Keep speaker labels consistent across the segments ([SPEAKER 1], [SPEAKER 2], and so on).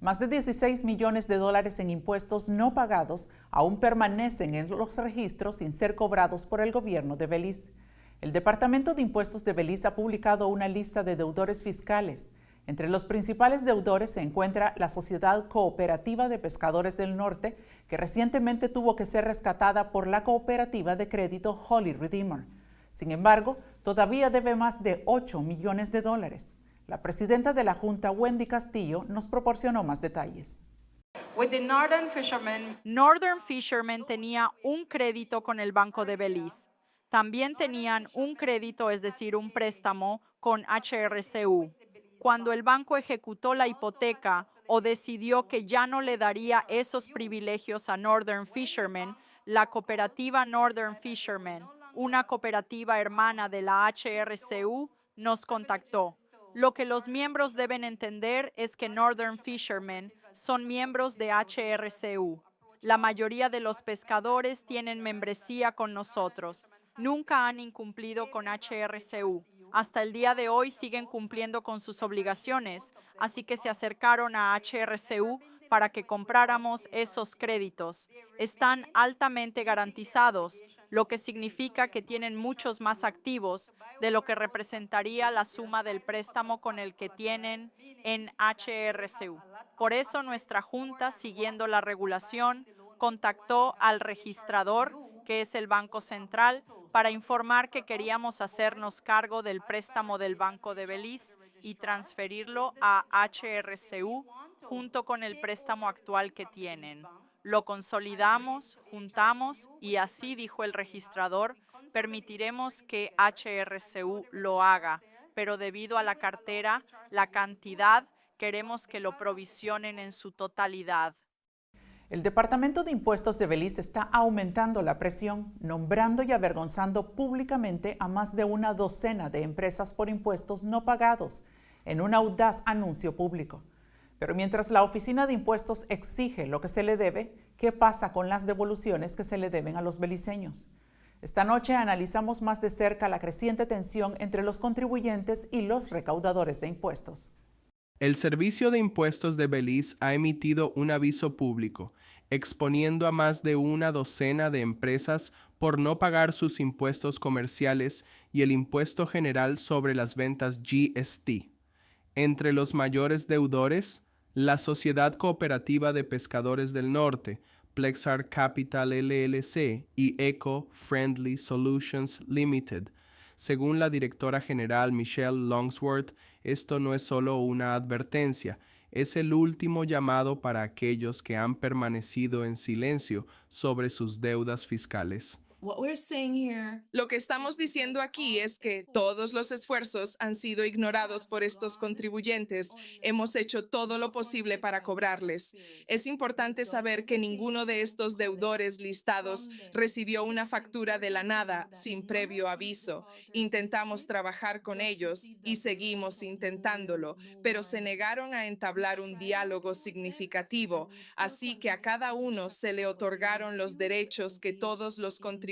[SPEAKER 1] Más de 16 millones de dólares en impuestos no pagados aún permanecen en los registros sin ser cobrados por el gobierno de Belice. El Departamento de Impuestos de Belice ha publicado una lista de deudores fiscales. Entre los principales deudores se encuentra la Sociedad Cooperativa de Pescadores del Norte, que recientemente tuvo que ser rescatada por la cooperativa de crédito Holy Redeemer. Sin embargo, todavía debe más de 8 millones de dólares. La presidenta de la Junta, Wendy Castillo, nos proporcionó más detalles.
[SPEAKER 2] Northern Fishermen tenía un crédito con el Banco de Belice. También tenían un crédito, es decir, un préstamo con HRCU. Cuando el banco ejecutó la hipoteca o decidió que ya no le daría esos privilegios a Northern Fishermen, la cooperativa Northern Fishermen, una cooperativa hermana de la HRCU, nos contactó. Lo que los miembros deben entender es que Northern Fishermen son miembros de HRCU. La mayoría de los pescadores tienen membresía con nosotros. Nunca han incumplido con HRCU. Hasta el día de hoy siguen cumpliendo con sus obligaciones, así que se acercaron a HRCU para que compráramos esos créditos. Están altamente garantizados, lo que significa que tienen muchos más activos de lo que representaría la suma del préstamo con el que tienen en HRCU. Por eso nuestra junta, siguiendo la regulación, contactó al registrador, que es el Banco Central, para informar que queríamos hacernos cargo del préstamo del Banco de Belice y transferirlo a HRCU junto con el préstamo actual que tienen. Lo consolidamos, juntamos y así, dijo el registrador, permitiremos que HRCU lo haga, pero debido a la cartera, la cantidad, queremos que lo provisionen en su totalidad.
[SPEAKER 1] El Departamento de Impuestos de Belice está aumentando la presión, nombrando y avergonzando públicamente a más de una docena de empresas por impuestos no pagados, en un audaz anuncio público. Pero mientras la Oficina de Impuestos exige lo que se le debe, ¿qué pasa con las devoluciones que se le deben a los beliceños? Esta noche analizamos más de cerca la creciente tensión entre los contribuyentes y los recaudadores de impuestos.
[SPEAKER 3] El Servicio de Impuestos de Belice ha emitido un aviso público, exponiendo a más de una docena de empresas por no pagar sus impuestos comerciales y el impuesto general sobre las ventas GST. Entre los mayores deudores, la Sociedad Cooperativa de Pescadores del Norte, Plexar Capital LLC y Eco Friendly Solutions Limited. Según la directora general Michelle Longsworth, esto no es solo una advertencia, es el último llamado para aquellos que han permanecido en silencio sobre sus deudas fiscales.
[SPEAKER 4] Lo que estamos diciendo aquí es que todos los esfuerzos han sido ignorados por estos contribuyentes. Hemos hecho todo lo posible para cobrarles. Es importante saber que ninguno de estos deudores listados recibió una factura de la nada sin previo aviso. Intentamos trabajar con ellos y seguimos intentándolo, pero se negaron a entablar un diálogo significativo, así que a cada uno se le otorgaron los derechos que todos los contribuyentes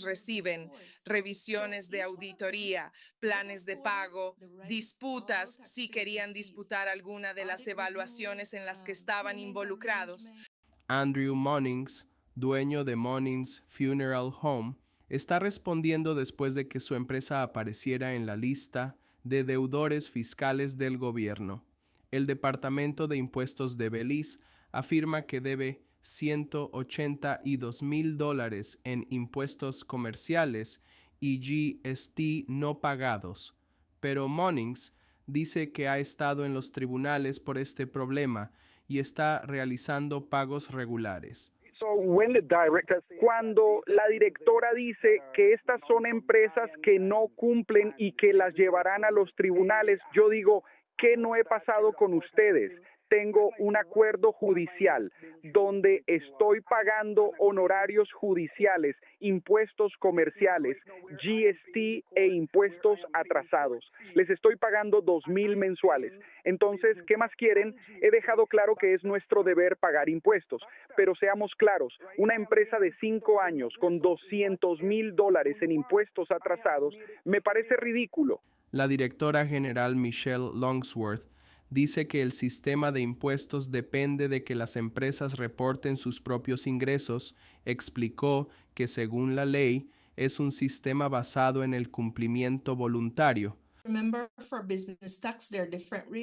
[SPEAKER 4] reciben: revisiones de auditoría, planes de pago, disputas si querían disputar alguna de las evaluaciones en las que estaban involucrados.
[SPEAKER 3] Andrew Monings, dueño de Monings Funeral Home, está respondiendo después de que su empresa apareciera en la lista de deudores fiscales del gobierno. El Departamento de Impuestos de Belice afirma que debe $182,000 en impuestos comerciales y GST no pagados, pero Monings dice que ha estado en los tribunales por este problema y está realizando pagos regulares.
[SPEAKER 5] Cuando la directora dice que estas son empresas que no cumplen y que las llevarán a los tribunales, yo digo, ¿qué no he pasado con ustedes? Tengo un acuerdo judicial donde estoy pagando honorarios judiciales, impuestos comerciales, GST e impuestos atrasados. Les estoy pagando $2,000 mensuales. Entonces, ¿qué más quieren? He dejado claro que es nuestro deber pagar impuestos, pero seamos claros, una empresa de 5 años con $200,000 en impuestos atrasados me parece ridículo.
[SPEAKER 3] La directora general Michelle Longsworth dice que el sistema de impuestos depende de que las empresas reporten sus propios ingresos. Explicó que según la ley es un sistema basado en el cumplimiento voluntario.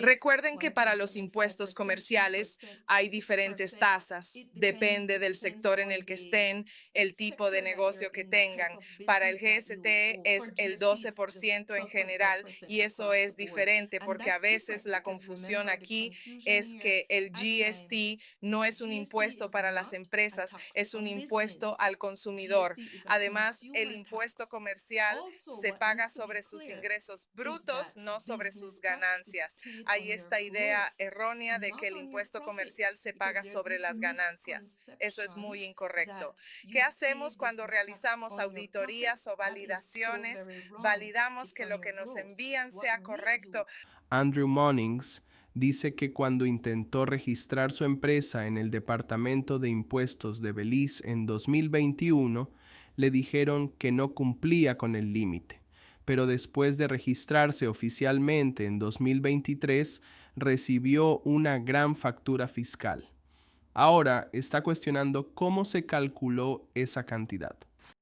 [SPEAKER 4] Recuerden que para los impuestos comerciales hay diferentes tasas. Depende del sector en el que estén, el tipo de negocio que tengan. Para el GST es el 12% en general y eso es diferente porque a veces la confusión aquí es que el GST no es un impuesto para las empresas, es un impuesto al consumidor. Además, el impuesto comercial se paga sobre sus ingresos brutos, no sobre sus ganancias. Hay esta idea errónea de que el impuesto comercial se paga sobre las ganancias. Eso es muy incorrecto. ¿Qué hacemos cuando realizamos auditorías o validaciones? Validamos que lo que nos envían sea correcto.
[SPEAKER 3] Andrew Monings dice que cuando intentó registrar su empresa en el Departamento de Impuestos de Belice en 2021, le dijeron que no cumplía con el límite, pero después de registrarse oficialmente en 2023, recibió una gran factura fiscal. Ahora está cuestionando cómo se calculó esa cantidad.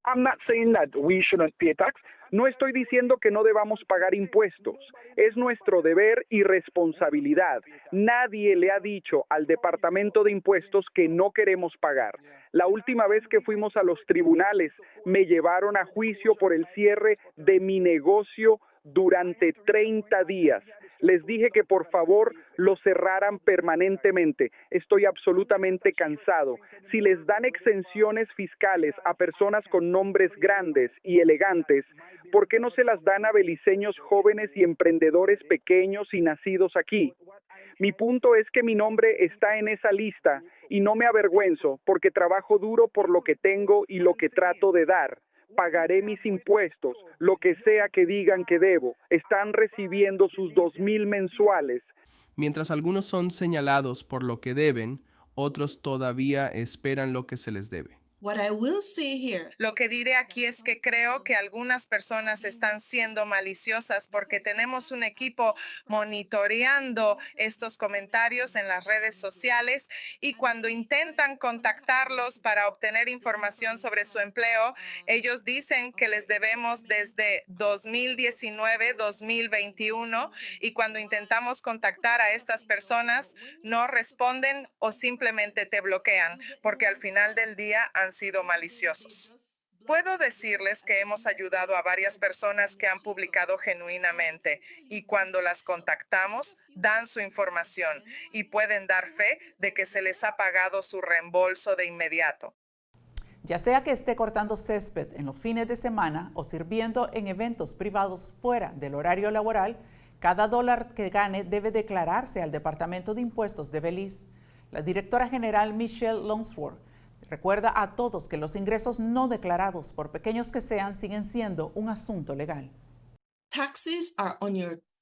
[SPEAKER 5] I'm not saying that we shouldn't pay tax. No estoy diciendo que no debamos pagar impuestos. Es nuestro deber y responsabilidad. Nadie le ha dicho al Departamento de Impuestos que no queremos pagar. La última vez que fuimos a los tribunales, me llevaron a juicio por el cierre de mi negocio durante 30 días. Les dije que por favor lo cerraran permanentemente. Estoy absolutamente cansado. Si les dan exenciones fiscales a personas con nombres grandes y elegantes, ¿por qué no se las dan a beliceños jóvenes y emprendedores pequeños y nacidos aquí? Mi punto es que mi nombre está en esa lista y no me avergüenzo porque trabajo duro por lo que tengo y lo que trato de dar. Pagaré mis impuestos, lo que sea que digan que debo. Están recibiendo sus 2,000 mensuales.
[SPEAKER 3] Mientras algunos son señalados por lo que deben, otros todavía esperan lo que se les debe.
[SPEAKER 4] Lo que diré aquí es que creo que algunas personas están siendo maliciosas porque tenemos un equipo monitoreando estos comentarios en las redes sociales y cuando intentan contactarlos para obtener información sobre su empleo, ellos dicen que les debemos desde 2019, 2021 y cuando intentamos contactar a estas personas no responden o simplemente te bloquean porque al final del día han sido maliciosos. Puedo decirles que hemos ayudado a varias personas que han publicado genuinamente y cuando las contactamos, dan su información y pueden dar fe de que se les ha pagado su reembolso de inmediato.
[SPEAKER 1] Ya sea que esté cortando césped en los fines de semana o sirviendo en eventos privados fuera del horario laboral, cada dólar que gane debe declararse al Departamento de Impuestos de Belice. La directora general Michelle Longsworth recuerda a todos que los ingresos no declarados, por pequeños que sean, siguen siendo un asunto legal.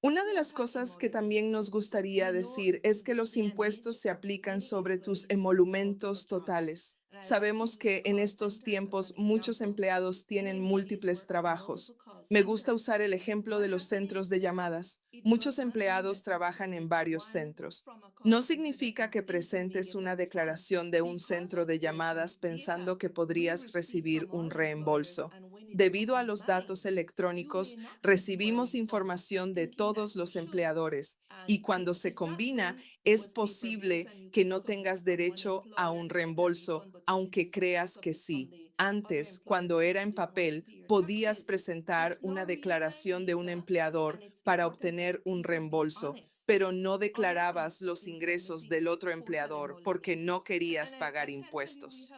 [SPEAKER 4] Una de las cosas que también nos gustaría decir es que los impuestos se aplican sobre tus emolumentos totales. Sabemos que en estos tiempos muchos empleados tienen múltiples trabajos. Me gusta usar el ejemplo de los centros de llamadas. Muchos empleados trabajan en varios centros. No significa que presentes una declaración de un centro de llamadas pensando que podrías recibir un reembolso. Debido a los datos electrónicos, recibimos información de todos los empleadores y cuando se combina, es posible que no tengas derecho a un reembolso, aunque creas que sí. Antes, cuando era en papel, podías presentar una declaración de un empleador para obtener un reembolso, pero no declarabas los ingresos del otro empleador porque no querías pagar impuestos.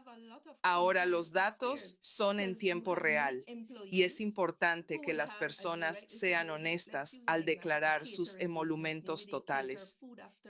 [SPEAKER 4] Ahora los datos son en tiempo real y es importante que las personas sean honestas al declarar sus emolumentos totales.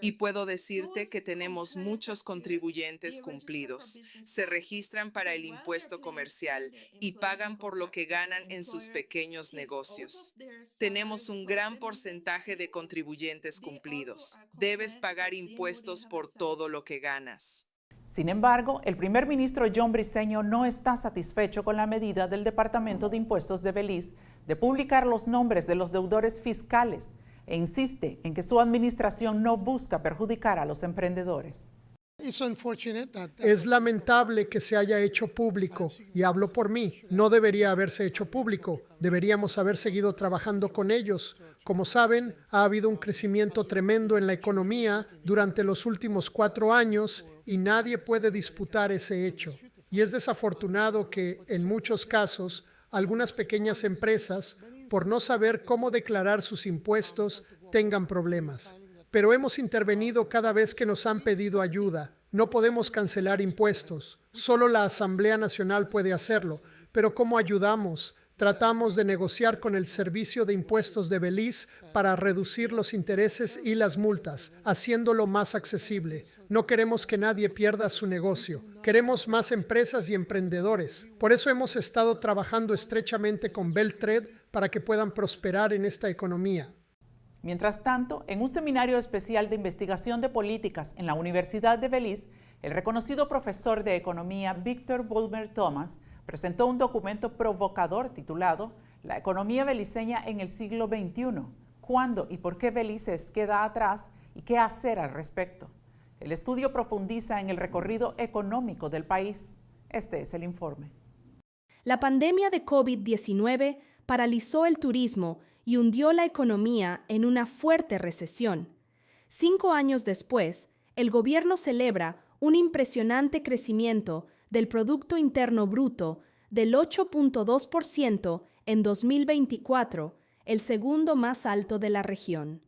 [SPEAKER 4] Y puedo decirte que tenemos muchos contribuyentes cumplidos. Se registran para el impuesto comercial y pagan por lo que ganan en sus pequeños negocios. Tenemos un gran porcentaje de contribuyentes cumplidos. Debes pagar impuestos por todo lo que ganas.
[SPEAKER 1] Sin embargo, el primer ministro John Briceño no está satisfecho con la medida del Departamento de Impuestos de Belice de publicar los nombres de los deudores fiscales. e insiste en que su administración no busca perjudicar a los emprendedores.
[SPEAKER 6] Es lamentable que se haya hecho público, y hablo por mí. No debería haberse hecho público. Deberíamos haber seguido trabajando con ellos. Como saben, ha habido un crecimiento tremendo en la economía durante los últimos 4 años y nadie puede disputar ese hecho. Y es desafortunado que, en muchos casos, algunas pequeñas empresas, por no saber cómo declarar sus impuestos, tengan problemas. Pero hemos intervenido cada vez que nos han pedido ayuda. No podemos cancelar impuestos. Solo la Asamblea Nacional puede hacerlo. Pero ¿cómo ayudamos? Tratamos de negociar con el Servicio de Impuestos de Belice para reducir los intereses y las multas, haciéndolo más accesible. No queremos que nadie pierda su negocio. Queremos más empresas y emprendedores. Por eso hemos estado trabajando estrechamente con Beltrade para que puedan prosperar en esta economía.
[SPEAKER 1] Mientras tanto, en un seminario especial de investigación de políticas en la Universidad de Belice, el reconocido profesor de economía Victor Bulmer Thomas presentó un documento provocador titulado La economía beliceña en el siglo XXI, ¿cuándo y por qué Belice queda atrás y qué hacer al respecto? El estudio profundiza en el recorrido económico del país. Este es el informe.
[SPEAKER 7] La pandemia de COVID-19 paralizó el turismo y hundió la economía en una fuerte recesión. 5 años después, el gobierno celebra un impresionante crecimiento del Producto Interno Bruto del 8.2% en 2024, el segundo más alto de la región.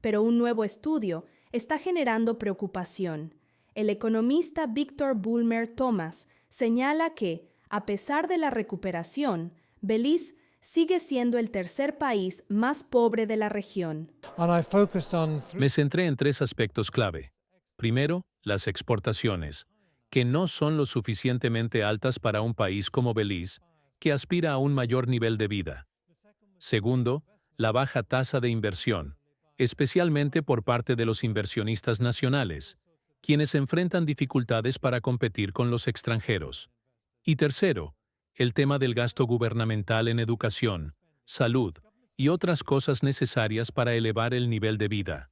[SPEAKER 7] Pero un nuevo estudio está generando preocupación. El economista Victor Bulmer Thomas señala que, a pesar de la recuperación, Belice sigue siendo el tercer país más pobre de la región.
[SPEAKER 8] Me centré en 3 aspectos clave. Primero, las exportaciones, que no son lo suficientemente altas para un país como Belice, que aspira a un mayor nivel de vida. Segundo, la baja tasa de inversión, especialmente por parte de los inversionistas nacionales, quienes enfrentan dificultades para competir con los extranjeros. Y tercero, el tema del gasto gubernamental en educación, salud y otras cosas necesarias para elevar el nivel de vida.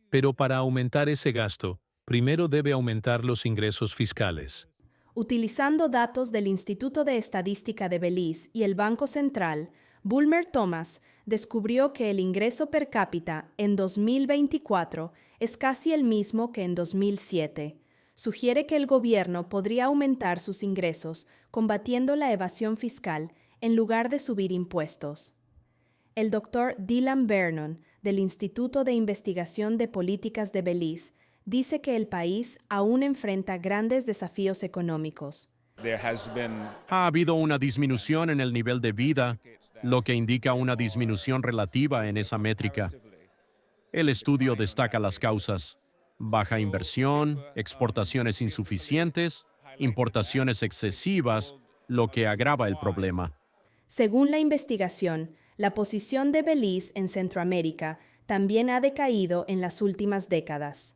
[SPEAKER 8] Pero para aumentar ese gasto, primero debe aumentar los ingresos fiscales.
[SPEAKER 7] Utilizando datos del Instituto de Estadística de Belice y el Banco Central, Bulmer Thomas descubrió que el ingreso per cápita en 2024 es casi el mismo que en 2007. Sugiere que el gobierno podría aumentar sus ingresos combatiendo la evasión fiscal en lugar de subir impuestos. El doctor Dylan Vernon, del Instituto de Investigación de Políticas de Belice, dice que el país aún enfrenta grandes desafíos económicos.
[SPEAKER 9] Ha habido una disminución en el nivel de vida, lo que indica una disminución relativa en esa métrica. El estudio destaca las causas: baja inversión, exportaciones insuficientes, importaciones excesivas, lo que agrava el problema.
[SPEAKER 7] Según la investigación, la posición de Belice en Centroamérica también ha decaído en las últimas décadas.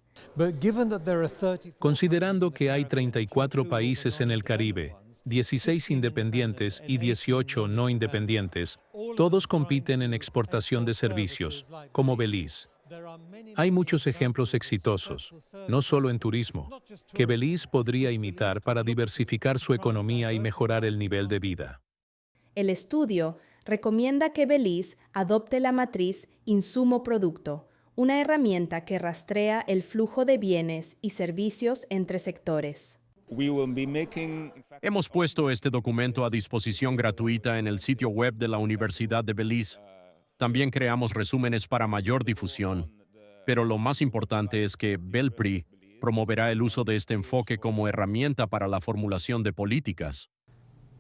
[SPEAKER 8] Considerando que hay 34 países en el Caribe, 16 independientes y 18 no independientes, todos compiten en exportación de servicios, como Belice. Hay muchos ejemplos exitosos, no solo en turismo, que Belice podría imitar para diversificar su economía y mejorar el nivel de vida.
[SPEAKER 7] El estudio recomienda que Belice adopte la matriz insumo-producto, una herramienta que rastrea el flujo de bienes y servicios entre sectores.
[SPEAKER 9] Hemos puesto este documento a disposición gratuita en el sitio web de la Universidad de Belice. También creamos resúmenes para mayor difusión. Pero lo más importante es que Belpri promoverá el uso de este enfoque como herramienta para la formulación de políticas.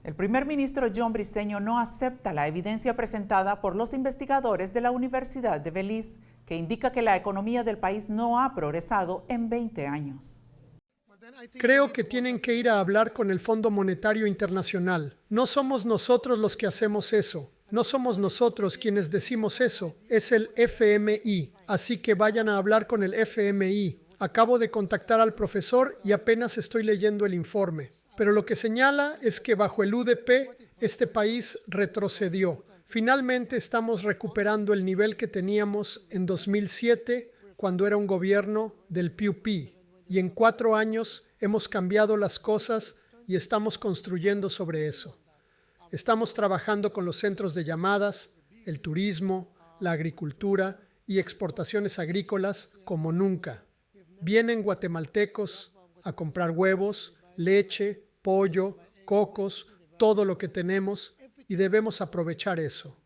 [SPEAKER 1] El primer ministro John Briceño no acepta la evidencia presentada por los investigadores de la Universidad de Belice, que indica que la economía del país no ha progresado en 20 años.
[SPEAKER 6] Creo que tienen que ir a hablar con el Fondo Monetario Internacional. No somos nosotros los que hacemos eso. No somos nosotros quienes decimos eso. Es el FMI. Así que vayan a hablar con el FMI. Acabo de contactar al profesor y apenas estoy leyendo el informe. Pero lo que señala es que bajo el UDP, este país retrocedió. Finalmente estamos recuperando el nivel que teníamos en 2007, cuando era un gobierno del PUP, y en 4 años hemos cambiado las cosas y estamos construyendo sobre eso. Estamos trabajando con los centros de llamadas, el turismo, la agricultura y exportaciones agrícolas como nunca. Vienen guatemaltecos a comprar huevos, leche, pollo, cocos, todo lo que tenemos, y debemos aprovechar eso.